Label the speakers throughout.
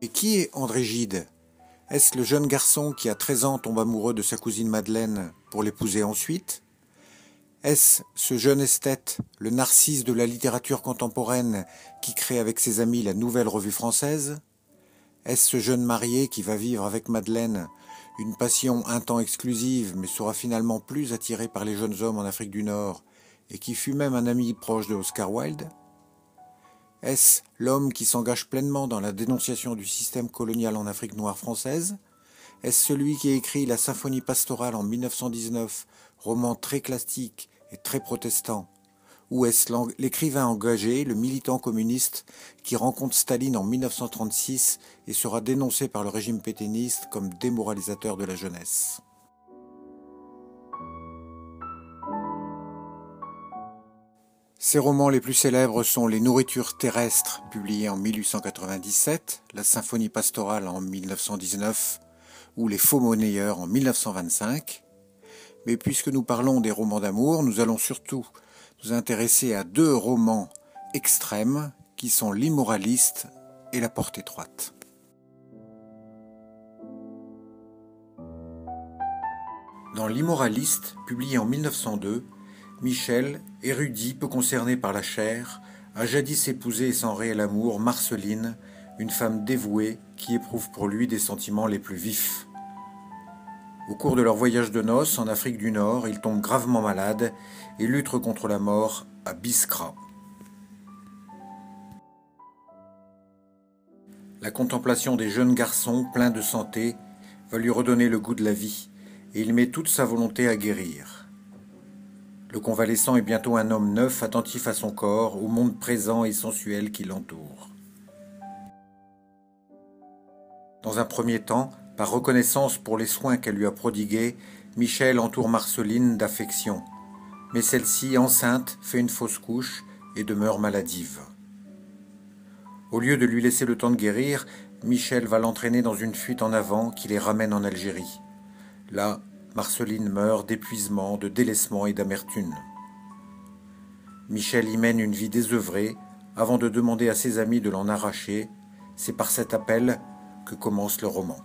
Speaker 1: Et qui est André Gide? Est-ce le jeune garçon qui à 13 ans tombe amoureux de sa cousine Madeleine pour l'épouser ensuite? Est-ce ce jeune esthète, le Narcisse de la littérature contemporaine qui crée avec ses amis la Nouvelle Revue Française? Est-ce ce jeune marié qui va vivre avec Madeleine une passion un temps exclusive mais sera finalement plus attiré par les jeunes hommes en Afrique du Nord et qui fut même un ami proche de Oscar Wilde? Est-ce l'homme qui s'engage pleinement dans la dénonciation du système colonial en Afrique noire française? Est-ce celui qui a écrit la Symphonie pastorale en 1919, roman très classique et très protestant? Ou est-ce l'écrivain engagé, le militant communiste, qui rencontre Staline en 1936 et sera dénoncé par le régime pétainiste comme démoralisateur de la jeunesse? Ses romans les plus célèbres sont Les Nourritures terrestres, publié en 1897, La Symphonie pastorale en 1919, ou Les Faux monnayeurs en 1925. Mais puisque nous parlons des romans d'amour, nous allons surtout nous intéresser à deux romans extrêmes qui sont L'Immoraliste et La Porte étroite. Dans L'Immoraliste, publié en 1902, Michel, érudit peu concerné par la chair, a jadis épousé sans réel amour Marceline, une femme dévouée qui éprouve pour lui des sentiments les plus vifs. Au cours de leur voyage de noces en Afrique du Nord, il tombe gravement malade et lutte contre la mort à Biskra. La contemplation des jeunes garçons pleins de santé va lui redonner le goût de la vie et il met toute sa volonté à guérir. Le convalescent est bientôt un homme neuf, attentif à son corps, au monde présent et sensuel qui l'entoure. Dans un premier temps, par reconnaissance pour les soins qu'elle lui a prodigués, Michel entoure Marceline d'affection. Mais celle-ci, enceinte, fait une fausse couche et demeure maladive. Au lieu de lui laisser le temps de guérir, Michel va l'entraîner dans une fuite en avant qui les ramène en Algérie. Là, Marceline meurt d'épuisement, de délaissement et d'amertume. Michel y mène une vie désœuvrée avant de demander à ses amis de l'en arracher. C'est par cet appel que commence le roman.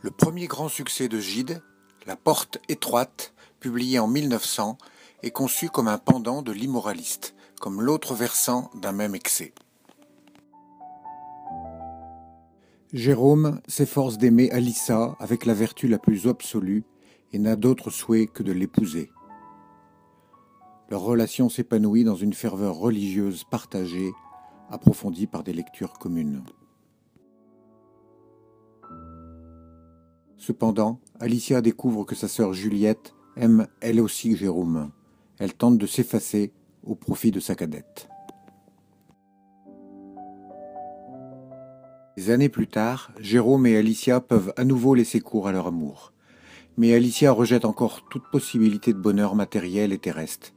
Speaker 1: Le premier grand succès de Gide, La Porte étroite, publié en 1900, est conçu comme un pendant de L'Immoraliste, comme l'autre versant d'un même excès. Jérôme s'efforce d'aimer Alissa avec la vertu la plus absolue et n'a d'autre souhait que de l'épouser. Leur relation s'épanouit dans une ferveur religieuse partagée, approfondie par des lectures communes. Cependant, Alicia découvre que sa sœur Juliette aime elle aussi Jérôme. Elle tente de s'effacer au profit de sa cadette. Des années plus tard, Jérôme et Alicia peuvent à nouveau laisser cours à leur amour. Mais Alicia rejette encore toute possibilité de bonheur matériel et terrestre.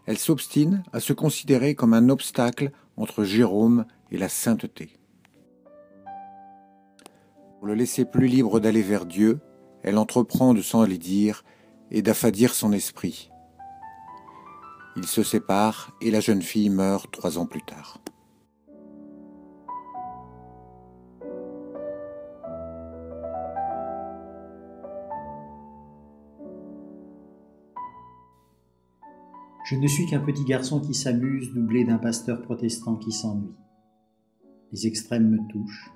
Speaker 1: Elle s'obstine à se considérer comme un obstacle entre Jérôme et la sainteté. Pour le laisser plus libre d'aller vers Dieu, elle entreprend de s'enlaidir et d'affadir son esprit. Ils se séparent et la jeune fille meurt 3 ans plus tard.
Speaker 2: Je ne suis qu'un petit garçon qui s'amuse, doublé d'un pasteur protestant qui s'ennuie. Les extrêmes me touchent.